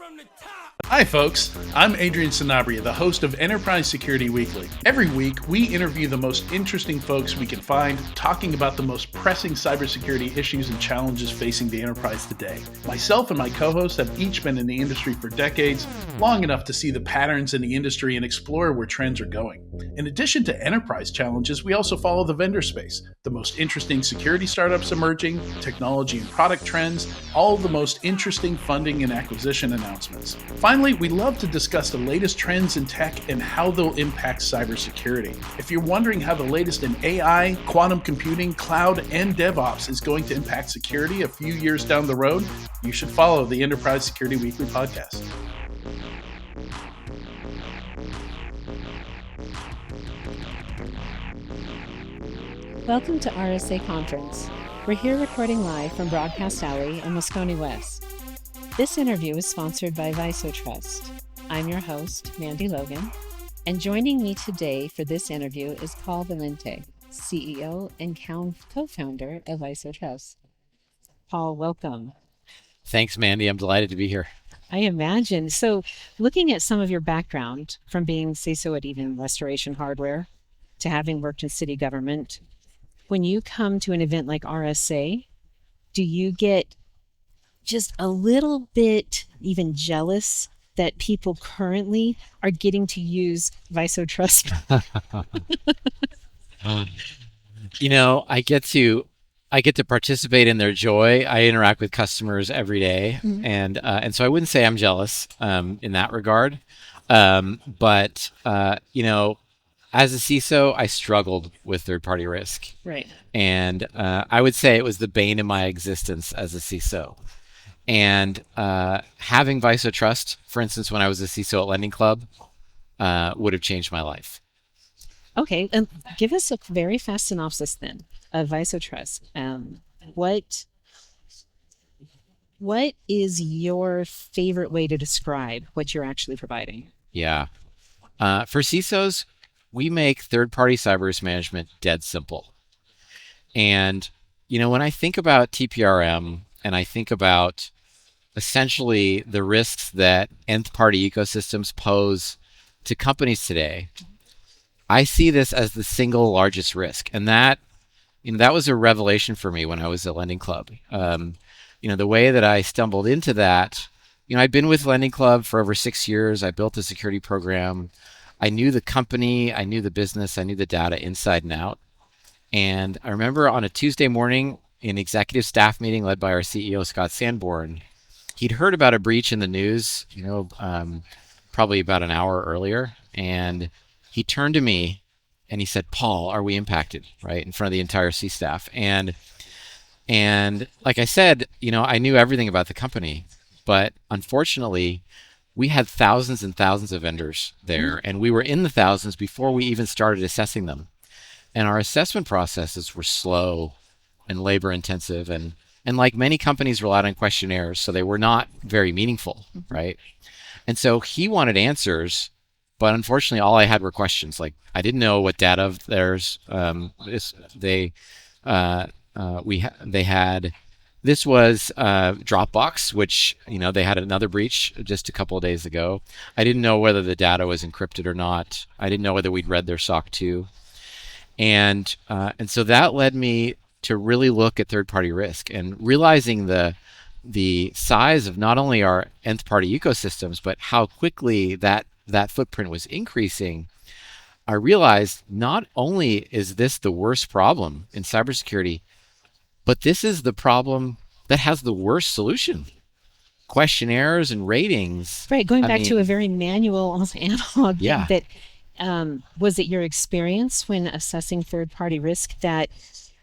from the top. Hi folks, I'm Adrian Sanabria, the host of Enterprise Security Weekly. Every week, we interview the most interesting folks we can find, talking about the most pressing cybersecurity issues and challenges facing the enterprise today. Myself and my co-hosts have each been in the industry for decades, long enough to see the patterns in the industry and explore where trends are going. In addition to enterprise challenges, we also follow the vendor space, the most interesting security startups emerging, technology and product trends, all the most interesting funding and acquisition announcements. Finally, we love to discuss the latest trends in tech and how they'll impact cybersecurity. If you're wondering how the latest in AI, quantum computing, cloud, and DevOps is going to impact security a few years down the road, you should follow the Enterprise Security Weekly podcast. Welcome to RSA Conference. We're here recording live from Broadcast Alley in Moscone West. This interview is sponsored by VisoTrust. I'm your host, Mandy Logan, and joining me today for this interview is Paul Valente, CEO and co-founder of VisoTrust. Paul, welcome. Thanks, Mandy. I'm delighted to be here. I imagine. So looking at some of your background, from being CISO at even Restoration Hardware to having worked in city government, when you come to an event like RSA, do you get just a little bit even jealous that people currently are getting to use VisoTrust? I get to participate in their joy. I interact with customers every day, and so I wouldn't say I'm jealous in that regard. But as a CISO, I struggled with third-party risk, Right? And I would say it was the bane of my existence as a CISO. And having VisoTrust, for instance, when I was a CISO at Lending Club, would have changed my life. Okay, and give us a very fast synopsis then of VisoTrust. What is your favorite way to describe what you're actually providing? Yeah. For CISOs, we make third-party cyber risk management dead simple. And, when I think about TPRM and I think about essentially the risks that nth-party ecosystems pose to companies today, I see this as the single largest risk. And that was a revelation for me when I was at Lending Club. The way that I stumbled into that, I'd been with Lending Club for over 6 years. I built a security program. I knew the company, I knew the business, I knew the data inside and out. And I remember on a Tuesday morning in executive staff meeting led by our CEO, Scott Sanborn, he'd heard about a breach in the news, probably about an hour earlier. And he turned to me and he said, "Paul, are we impacted?" Right in front of the entire C staff. And like I said, I knew everything about the company, but unfortunately, we had thousands and thousands of vendors there, and we were in the thousands before we even started assessing them. And our assessment processes were slow and labor intensive, and like many companies relied on questionnaires, so they were not very meaningful, right? And so he wanted answers, but unfortunately all I had were questions. Like, I didn't know what data of theirs they had. This was Dropbox, which they had another breach just a couple of days ago. I didn't know whether the data was encrypted or not. I didn't know whether we'd read their SOC 2. And so that led me to really look at third-party risk and realizing the size of not only our nth-party ecosystems, but how quickly that footprint was increasing. I realized not only is this the worst problem in cybersecurity, but this is the problem that has the worst solution. Questionnaires and ratings. Right, going back to a very manual, almost analog Yeah. thing that was it your experience when assessing third-party risk that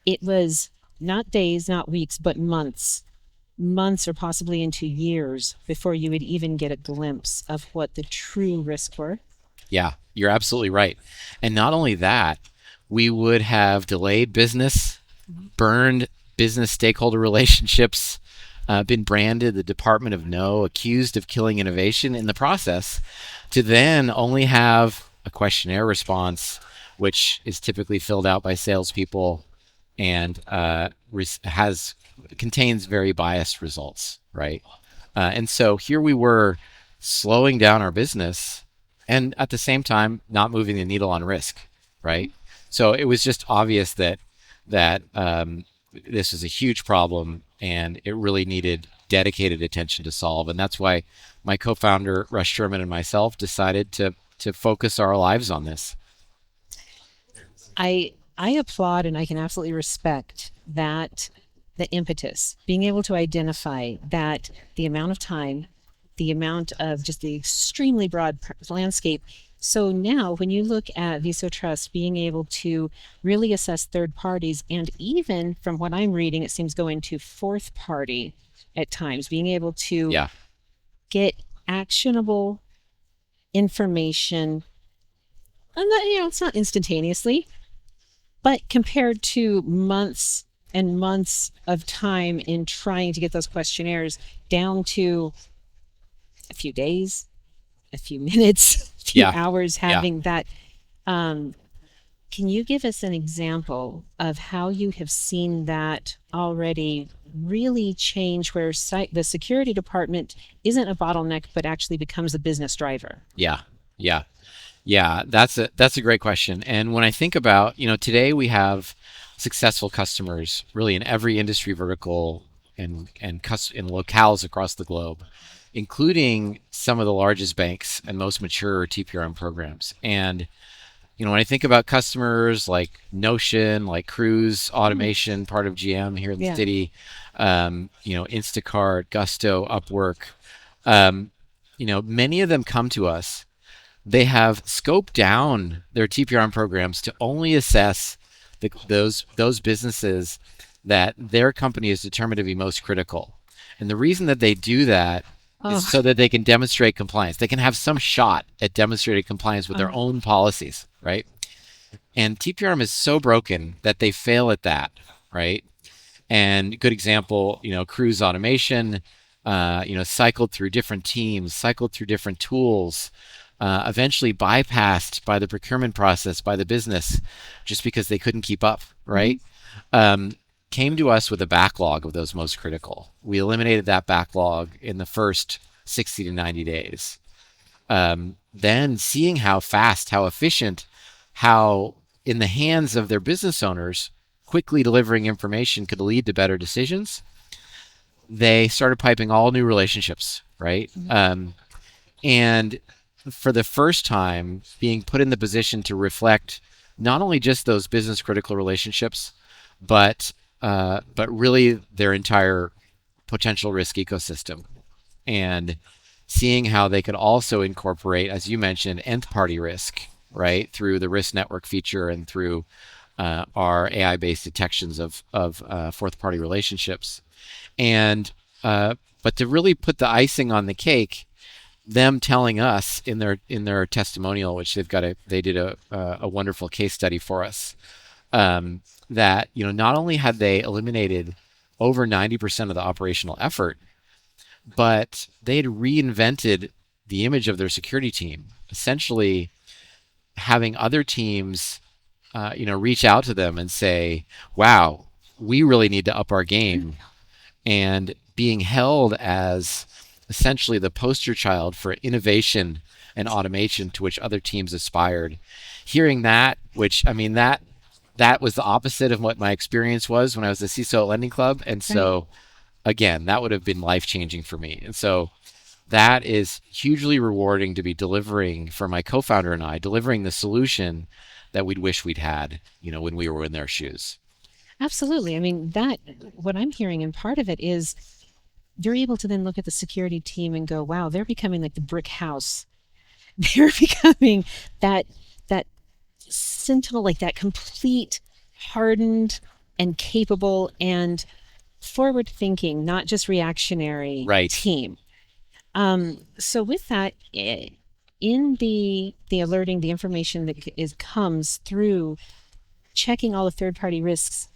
it was not days, not weeks, but months or possibly into years before you would even get a glimpse of what the true risks were? Yeah, you're absolutely right. And not only that, we would have delayed business, burned business stakeholder relationships, been branded the Department of No, accused of killing innovation in the process, to then only have a questionnaire response, which is typically filled out by salespeople and contains very biased results, right? And so here we were slowing down our business and at the same time not moving the needle on risk, right? So it was just obvious that this is a huge problem and it really needed dedicated attention to solve. And that's why my co-founder Russ Sherman and myself decided to focus our lives on this. I applaud and I can absolutely respect that, the impetus, being able to identify that the amount of time, the amount of just the extremely broad landscape. So now when you look at Viso Trust being able to really assess third parties, and even from what I'm reading, it seems going to fourth party at times, being able to get actionable information. And that, it's not instantaneously, but compared to months and months of time in trying to get those questionnaires down to a few days, a few minutes, a few hours, having that. Can you give us an example of how you have seen that already really change, where the security department isn't a bottleneck, but actually becomes a business driver? Yeah, that's a great question. And when I think about, today we have successful customers really in every industry vertical and in locales across the globe, including some of the largest banks and most mature TPRM programs. And when I think about customers like Notion, like Cruise Automation, part of GM here in the city, Instacart, Gusto, Upwork, many of them come to us. They have scoped down their TPRM programs to only assess those businesses that their company is determined to be most critical. And the reason that they do that is so that they can demonstrate compliance. They can have some shot at demonstrating compliance with their own policies, right? And TPRM is so broken that they fail at that, right? And good example, Cruise Automation, cycled through different teams, cycled through different tools, eventually bypassed by the procurement process, by the business, just because they couldn't keep up, right? Came to us with a backlog of those most critical. We eliminated that backlog in the first 60 to 90 days. Then seeing how fast, how efficient, how in the hands of their business owners, quickly delivering information could lead to better decisions, they started piping all new relationships, right? And for the first time, being put in the position to reflect not only just those business critical relationships, but really their entire potential risk ecosystem, and seeing how they could also incorporate, as you mentioned, nth party risk, right, through the risk network feature and through our AI-based detections of fourth party relationships, and but to really put the icing on the cake, them telling us in their testimonial, which they did a wonderful case study for us, that not only had they eliminated over 90% of the operational effort, but they had reinvented the image of their security team, essentially having other teams reach out to them and say, wow, we really need to up our game, and being held as essentially the poster child for innovation and automation to which other teams aspired. Hearing that, which that was the opposite of what my experience was when I was a CISO at Lending Club. And so again, that would have been life-changing for me. And so that is hugely rewarding to be delivering, for my co-founder and I, delivering the solution that we'd wish we'd had, when we were in their shoes. Absolutely. That, what I'm hearing, and part of it is you're able to then look at the security team and go, wow, they're becoming like the brick house. They're becoming that sentinel, like that complete, hardened and capable and forward thinking, not just reactionary team. So with that, in the alerting, the information that comes through checking all the third party risks,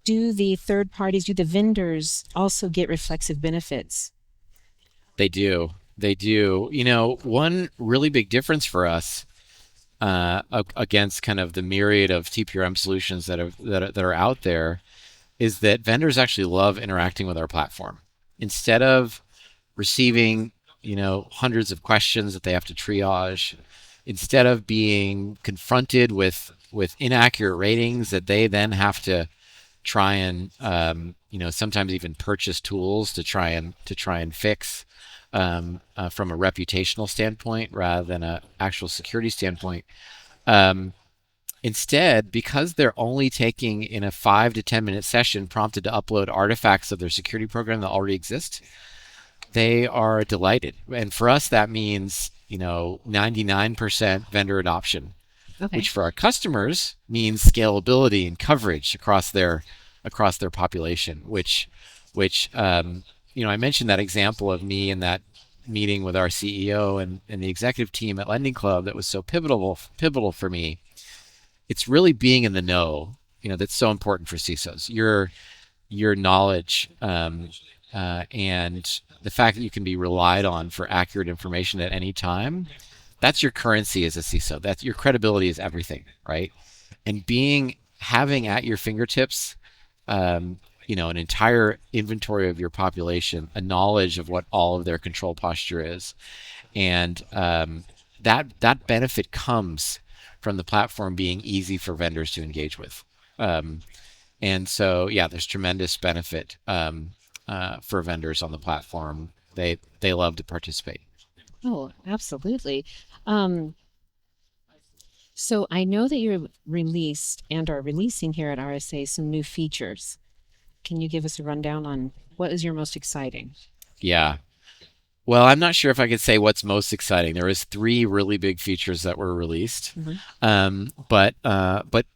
do the third parties, do the vendors also get reflexive benefits? They do. One really big difference for us against kind of the myriad of TPRM solutions that are out there is that vendors actually love interacting with our platform. Instead of receiving, hundreds of questions that they have to triage, instead of being confronted with inaccurate ratings that they then have to try and sometimes even purchase tools to try and fix from a reputational standpoint rather than a actual security standpoint. Instead, because they're only taking in a 5 to 10 minute session prompted to upload artifacts of their security program that already exist, they are delighted. And for us, that means 99% vendor adoption, which for our customers means scalability and coverage across their population. Which I mentioned that example of me in that meeting with our CEO and the executive team at Lending Club that was so pivotal for me. It's really being in the know, that's so important for CISOs. Your knowledge and the fact that you can be relied on for accurate information at any time, that's your currency as a CISO. That's your credibility is everything, right? And having at your fingertips, an entire inventory of your population, a knowledge of what all of their control posture is, and that benefit comes from the platform being easy for vendors to engage with. And so, there's tremendous benefit for vendors on the platform. They love to participate. Oh, absolutely. So I know that you released and are releasing here at RSA some new features. Can you give us a rundown on what is your most exciting? Yeah. Well, I'm not sure if I could say what's most exciting. There was 3 really big features that were released, but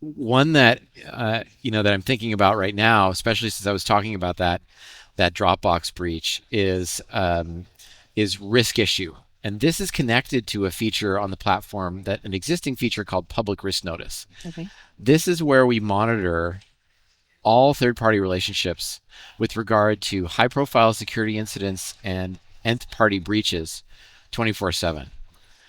one that that I'm thinking about right now, especially since I was talking about that Dropbox breach, is risk issue, and this is connected to a feature on the platform, an existing feature called Public Risk Notice. Okay. This is where we monitor all third-party relationships with regard to high-profile security incidents and nth-party breaches 24/7.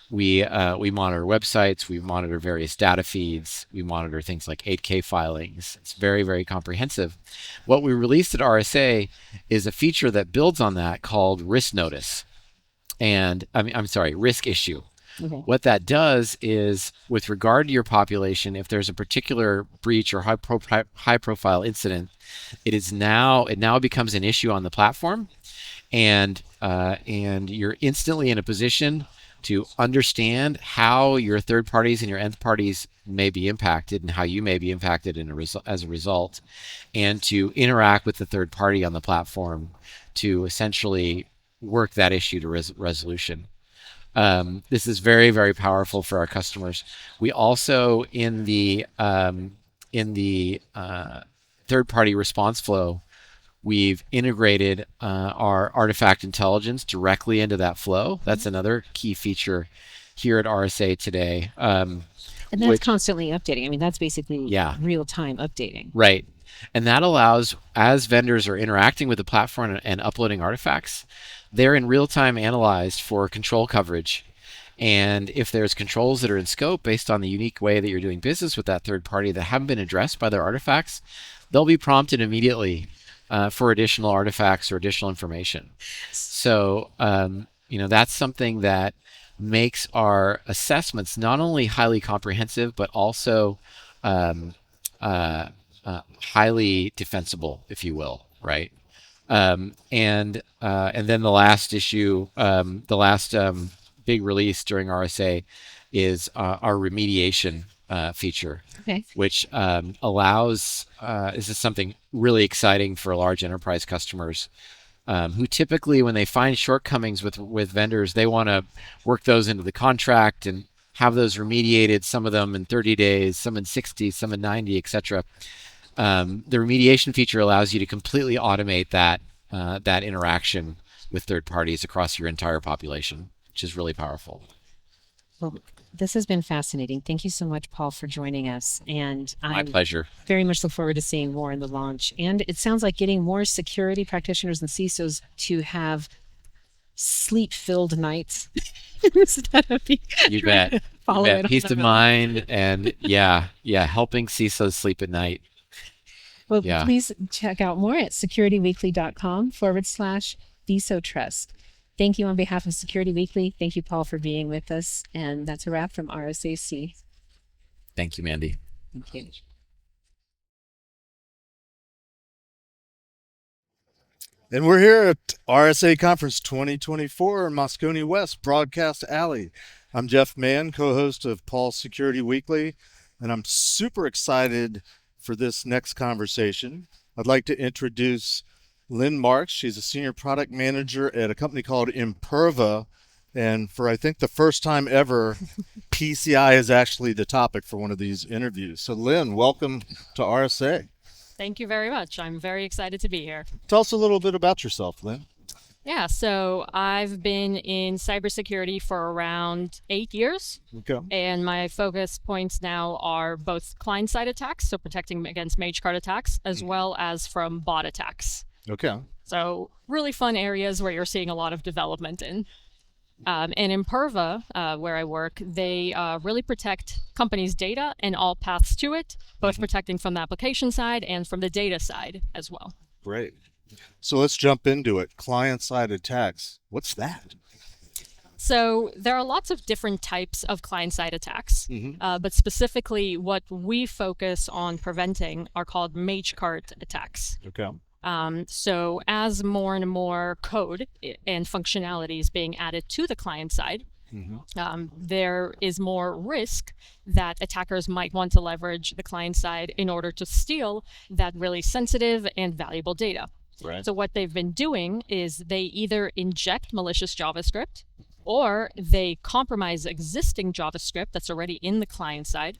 We monitor websites, we monitor various data feeds, we monitor things like 8K filings. It's very, very comprehensive. What we released at RSA is a feature that builds on that called Risk Notice. And Risk Issue. Okay. What that does is, with regard to your population, if there's a particular breach or high profile incident, it now becomes an issue on the platform, and you're instantly in a position to understand how your third parties and your nth parties may be impacted and how you may be impacted as a result, and to interact with the third party on the platform to essentially work that issue to resolution. This is very, very powerful for our customers. We also, in the third-party response flow, we've integrated our artifact intelligence directly into that flow. That's another key feature here at RSA today. And that's constantly updating. I mean, that's basically real-time updating. Right. And that allows, as vendors are interacting with the platform and uploading artifacts, they're in real time analyzed for control coverage. And if there's controls that are in scope based on the unique way that you're doing business with that third party that haven't been addressed by their artifacts, they'll be prompted immediately for additional artifacts or additional information. So, that's something that makes our assessments not only highly comprehensive, but also highly defensible, if you will, right? And then the last issue, big release during RSA is our remediation feature, which allows, this is something really exciting for large enterprise customers who typically, when they find shortcomings with vendors, they want to work those into the contract and have those remediated, some of them in 30 days, some in 60, some in 90, etc. The remediation feature allows you to completely automate that interaction with third parties across your entire population, which is really powerful. Well, this has been fascinating. Thank you so much, Paul, for joining us. And My pleasure. Very much look forward to seeing more in the launch. And it sounds like getting more security practitioners and CISOs to have sleep-filled nights instead of you bet. Peace of mind and helping CISOs sleep at night. Well, please check out more at securityweekly.com/CISO Trust. Thank you on behalf of Security Weekly. Thank you, Paul, for being with us. And that's a wrap from RSAC. Thank you, Mandy. Thank you. And we're here at RSA Conference 2024 in Moscone West, Broadcast Alley. I'm Jeff Mann, co-host of Paul's Security Weekly, and I'm super excited for this next conversation. I'd like to introduce Lynn Marks. She's a senior product manager at a company called Imperva, and for I think the first time ever, PCI is actually the topic for one of these interviews. So Lynn, welcome to RSA. Thank you very much. I'm very excited to be here. Tell us a little bit about yourself, Lynn. Yeah, so I've been in cybersecurity for around 8 years. Okay. And my focus points now are both client-side attacks, so protecting against mage card attacks, as well as from bot attacks. Okay. So really fun areas where you're seeing a lot of development in. And Imperva, where I work, they really protect companies' data and all paths to it, both protecting from the application side and from the data side as well. Great. So let's jump into it. Client-side attacks. What's that? So there are lots of different types of client-side attacks, but specifically what we focus on preventing are called mage card attacks. Okay. So as more and more code and functionality is being added to the client side, there is more risk that attackers might want to leverage the client side in order to steal that really sensitive and valuable data. Right. So what they've been doing is they either inject malicious JavaScript or they compromise existing JavaScript that's already in the client side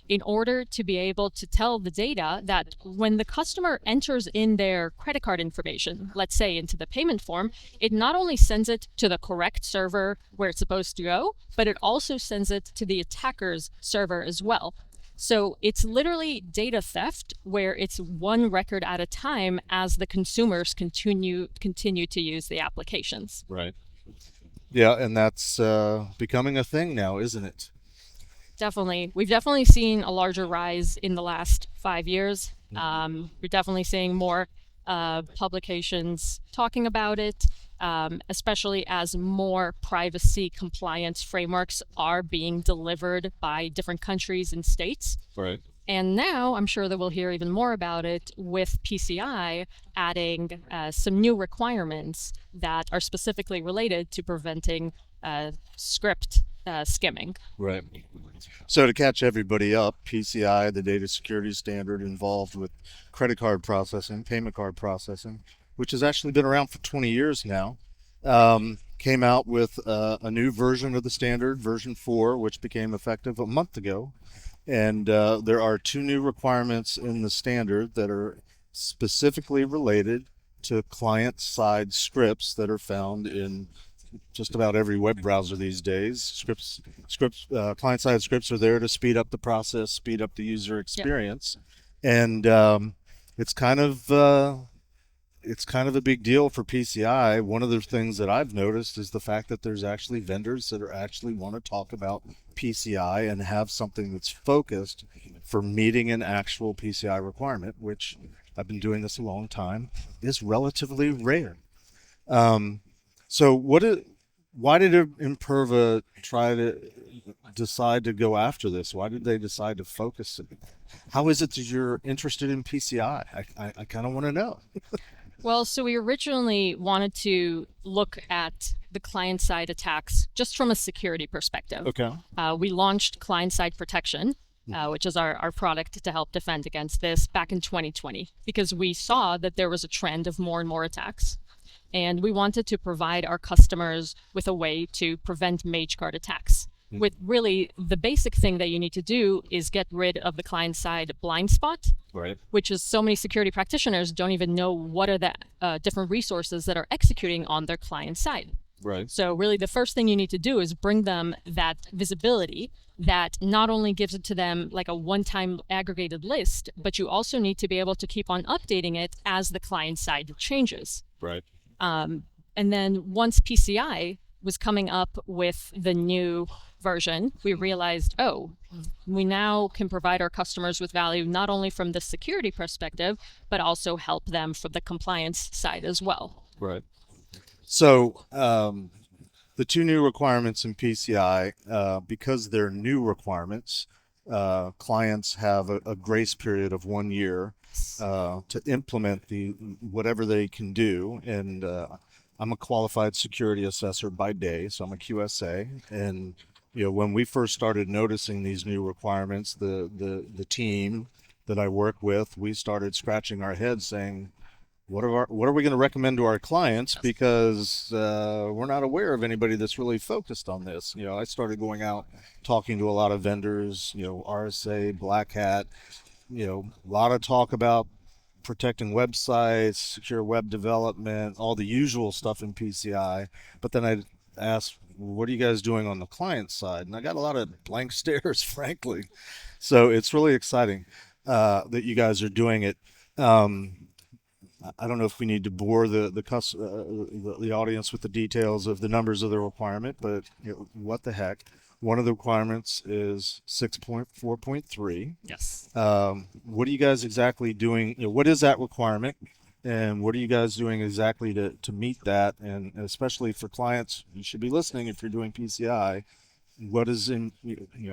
in order to be able to tell the data that when the customer enters in their credit card information, let's say into the payment form, it not only sends it to the correct server where it's supposed to go, but it also sends it to the attacker's server as well. So it's literally data theft where it's one record at a time as the consumers continue to use the applications. Right. Yeah, and that's becoming a thing now, isn't it? Definitely. We've definitely seen a larger rise in the last 5 years. We're definitely seeing more publications talking about it, especially as more privacy compliance frameworks are being delivered by different countries and states. Right. And now I'm sure that we'll hear even more about it with PCI adding some new requirements that are specifically related to preventing script skimming. Right. So to catch everybody up, PCI, the data security standard involved with credit card processing, payment card processing, which has actually been around for 20 years now, came out with a new version of the standard, version 4, which became effective a month ago. And there are 2 new requirements in the standard that are specifically related to client-side scripts that are found in just about every web browser these days. Client-side scripts are there to speed up the process, speed up the user experience, and it's kind of a big deal for PCI. One of the things that I've noticed is the fact that there's actually vendors that are actually want to talk about PCI and have something that's focused for meeting an actual PCI requirement, which I've been doing this a long time, is relatively rare. So why did Imperva try to decide to go after this? Why did they decide to focus it? How is it that you're interested in PCI? I kind of want to know. Well, so we originally wanted to look at the client-side attacks just from a security perspective. Okay. We launched client-side protection, which is our product to help defend against this back in 2020, because we saw that there was a trend of more and more attacks. And we wanted to provide our customers with a way to prevent mage card attacks. With really the basic thing that you need to do is get rid of the client-side blind spot, Right. which is so many security practitioners don't even know what are the different resources that are executing on their client side. Right. So really the first thing you need to do is bring them that visibility that not only gives it to them like a one-time aggregated list, but you also need to be able to keep on updating it as the client side changes. Right. And then once PCI was coming up with the new version, we realized, oh, we now can provide our customers with value not only from the security perspective, but also help them from the compliance side as well. Right. So the two new requirements in PCI, because they're new requirements, clients have a grace period of 1 year to implement whatever they can do. And I'm a qualified security assessor by day, so I'm a QSA. And when we first started noticing these new requirements, the team that I work with, we started scratching our heads saying, what are we going to recommend to our clients, because we're not aware of anybody that's really focused on this. I started going out talking to a lot of vendors, RSA, Black Hat, a lot of talk about protecting websites, secure web development, all the usual stuff in PCI. But then I asked, what are you guys doing on the client side? And I got a lot of blank stares, frankly. So it's really exciting that you guys are doing it. I don't know if we need to bore the audience with the details of the numbers of the requirement, but what the heck. One of the requirements is 6.4.3. Yes. What are you guys exactly doing? What is that requirement? And what are you guys doing exactly to meet that? And especially for clients, you should be listening if you're doing PCI. What is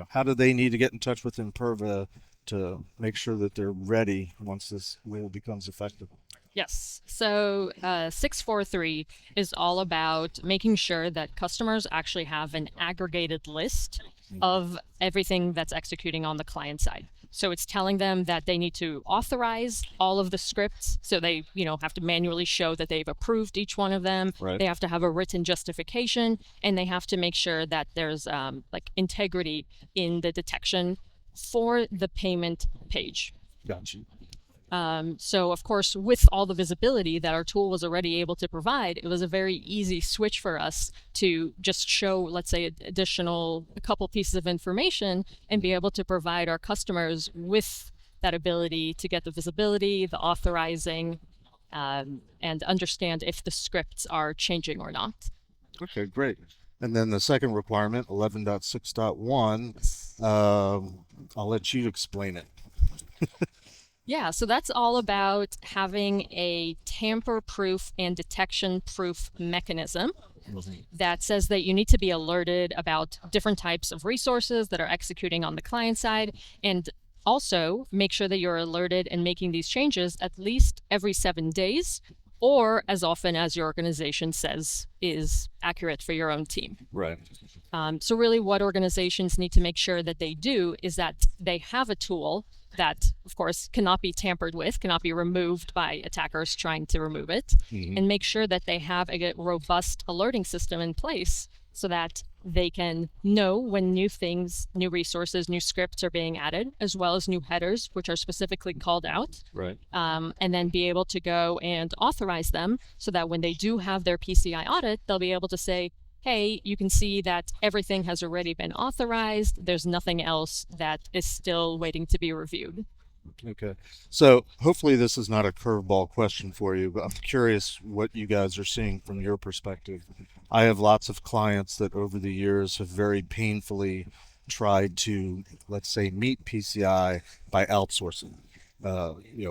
how do they need to get in touch with Imperva to make sure that they're ready once this rule becomes effective? Yes. So 643 is all about making sure that customers actually have an aggregated list of everything that's executing on the client side. So it's telling them that they need to authorize all of the scripts. So they, have to manually show that they've approved each one of them. Right. They have to have a written justification, and they have to make sure that there's integrity in the detection for the payment page. Gotcha. So of course, with all the visibility that our tool was already able to provide, it was a very easy switch for us to just show, let's say, a couple pieces of information and be able to provide our customers with that ability to get the visibility, the authorizing, and understand if the scripts are changing or not. Okay, great. And then the second requirement, 11.6.1, I'll let you explain it. Yeah, so that's all about having a tamper-proof and detection-proof mechanism that says that you need to be alerted about different types of resources that are executing on the client side, and also make sure that you're alerted and making these changes at least every 7 days, or as often as your organization says is accurate for your own team. Right. So really what organizations need to make sure that they do is that they have a tool that, of course, cannot be tampered with, cannot be removed by attackers trying to remove it, and make sure that they have a robust alerting system in place so that they can know when new things, new resources, new scripts are being added, as well as new headers, which are specifically called out. Right. And then be able to go and authorize them so that when they do have their PCI audit, they'll be able to say, hey, you can see that everything has already been authorized. There's nothing else that is still waiting to be reviewed. Okay. So hopefully this is not a curveball question for you, but I'm curious what you guys are seeing from your perspective. I have lots of clients that over the years have very painfully tried to, let's say, meet PCI by outsourcing.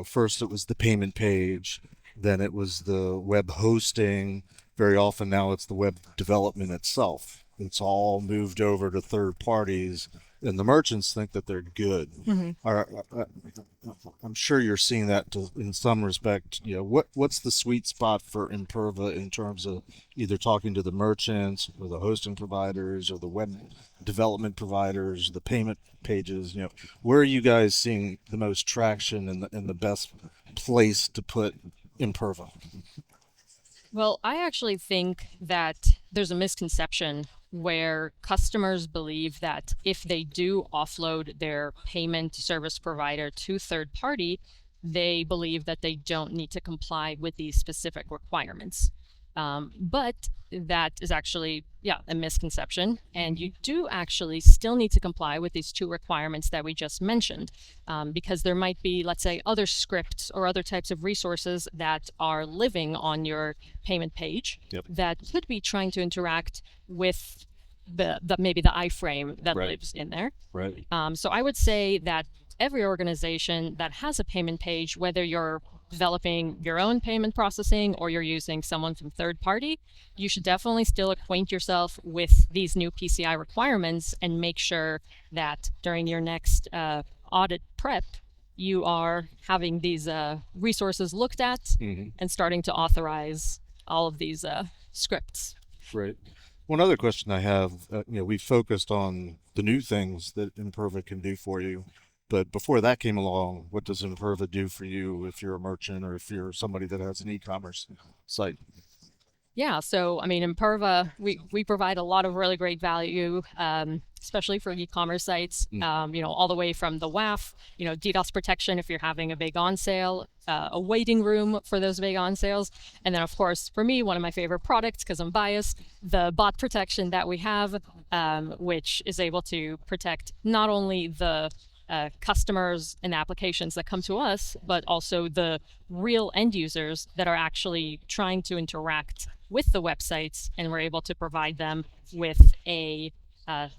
First it was the payment page, then it was the web hosting. Very often now it's the web development itself. It's all moved over to third parties, and the merchants think that they're good. I'm sure you're seeing that in some respect. What's the sweet spot for Imperva in terms of either talking to the merchants or the hosting providers or the web development providers, the payment pages? Where are you guys seeing the most traction and the best place to put Imperva? Well, I actually think that there's a misconception where customers believe that if they do offload their payment service provider to third party, they believe that they don't need to comply with these specific requirements. But that is actually, a misconception. And you do actually still need to comply with these two requirements that we just mentioned, because there might be, let's say, other scripts or other types of resources that are living on your payment page that could be trying to interact with maybe the iframe that lives in there. Right. So I would say that every organization that has a payment page, whether you're developing your own payment processing or you're using someone from third party, you should definitely still acquaint yourself with these new PCI requirements and make sure that during your next audit prep, you are having these resources looked at and starting to authorize all of these scripts. Right. One other question I have, we focused on the new things that Imperva can do for you, but before that came along, what does Imperva do for you if you're a merchant or if you're somebody that has an e-commerce site? Yeah, so I mean, Imperva, we provide a lot of really great value, especially for e-commerce sites. All the way from the WAF, DDoS protection if you're having a big on sale, a waiting room for those big on sales, and then of course for me, one of my favorite products because I'm biased, the bot protection that we have, which is able to protect not only the customers and applications that come to us, but also the real end users that are actually trying to interact with the websites, and we're able to provide them with a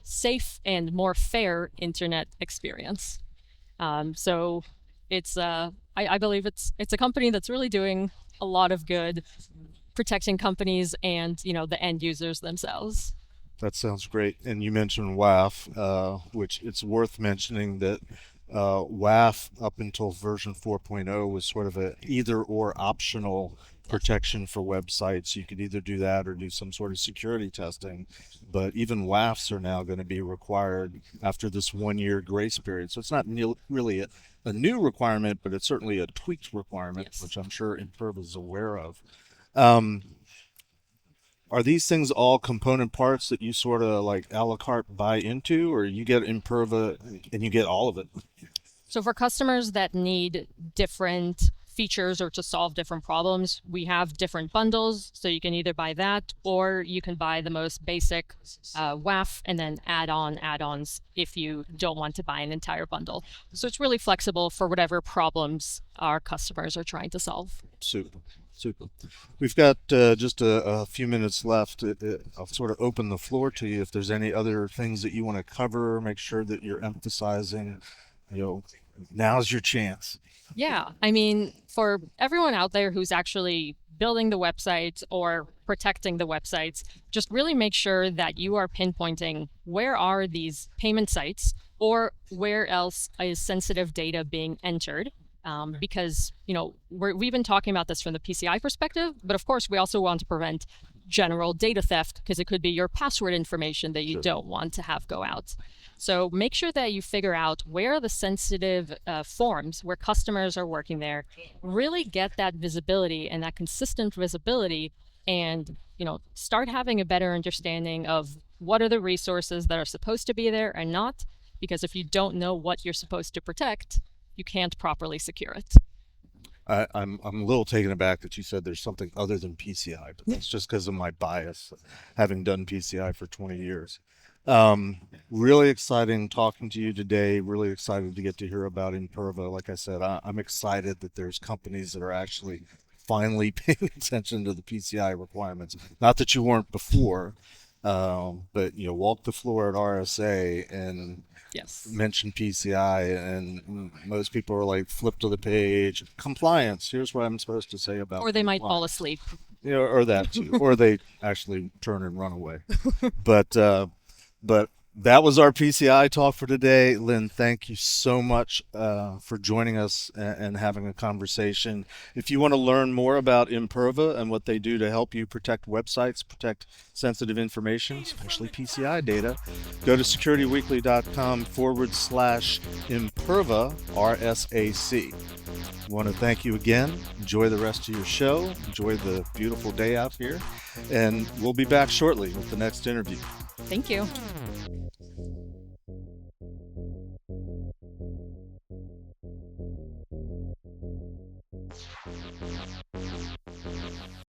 safe and more fair internet experience. So it's I believe it's a company that's really doing a lot of good, protecting companies and the end users themselves. That sounds great. And you mentioned WAF, which it's worth mentioning that WAF up until version 4.0 was sort of a either or optional protection for websites. You could either do that or do some sort of security testing. But even WAFs are now going to be required after this 1 year grace period. So it's not really a new requirement, but it's certainly a tweaked requirement, Yes. which I'm sure Imperva is aware of. Are these things all component parts that you sort of like a la carte buy into, or you get Imperva and you get all of it? So for customers that need different features or to solve different problems, we have different bundles. So you can either buy that or you can buy the most basic WAF and then add on add-ons if you don't want to buy an entire bundle. So it's really flexible for whatever problems our customers are trying to solve. Super. We've got just a few minutes left. I'll sort of open the floor to you if there's any other things that you want to cover, make sure that you're emphasizing. Now's your chance. Yeah, I mean, for everyone out there who's actually building the websites or protecting the websites, just really make sure that you are pinpointing where are these payment sites or where else is sensitive data being entered. Because, we've been talking about this from the PCI perspective, but of course we also want to prevent general data theft because it could be your password information that you don't want to have go out. So make sure that you figure out where the sensitive forms, where customers are working there, really get that visibility and that consistent visibility and, start having a better understanding of what are the resources that are supposed to be there and not, because if you don't know what you're supposed to protect, you can't properly secure it. I'm a little taken aback that you said there's something other than PCI, but that's just because of my bias, having done PCI for 20 years. Really exciting talking to you today. Really excited to get to hear about Imperva. Like I said, I'm excited that there's companies that are actually finally paying attention to the PCI requirements. Not that you weren't before, but walk the floor at RSA and Yes. mention PCI, and most people are like, flip to the page, compliance. Here's what I'm supposed to say about. Or they might fall compliance. asleep. Or that too, or they actually turn and run away. But that was our PCI talk for today. Lynn, thank you so much for joining us and having a conversation. If you want to learn more about Imperva and what they do to help you protect websites, protect sensitive information, especially PCI data, go to securityweekly.com/Imperva RSAC. I want to thank you again. Enjoy the rest of your show. Enjoy the beautiful day out here. And we'll be back shortly with the next interview. Thank you.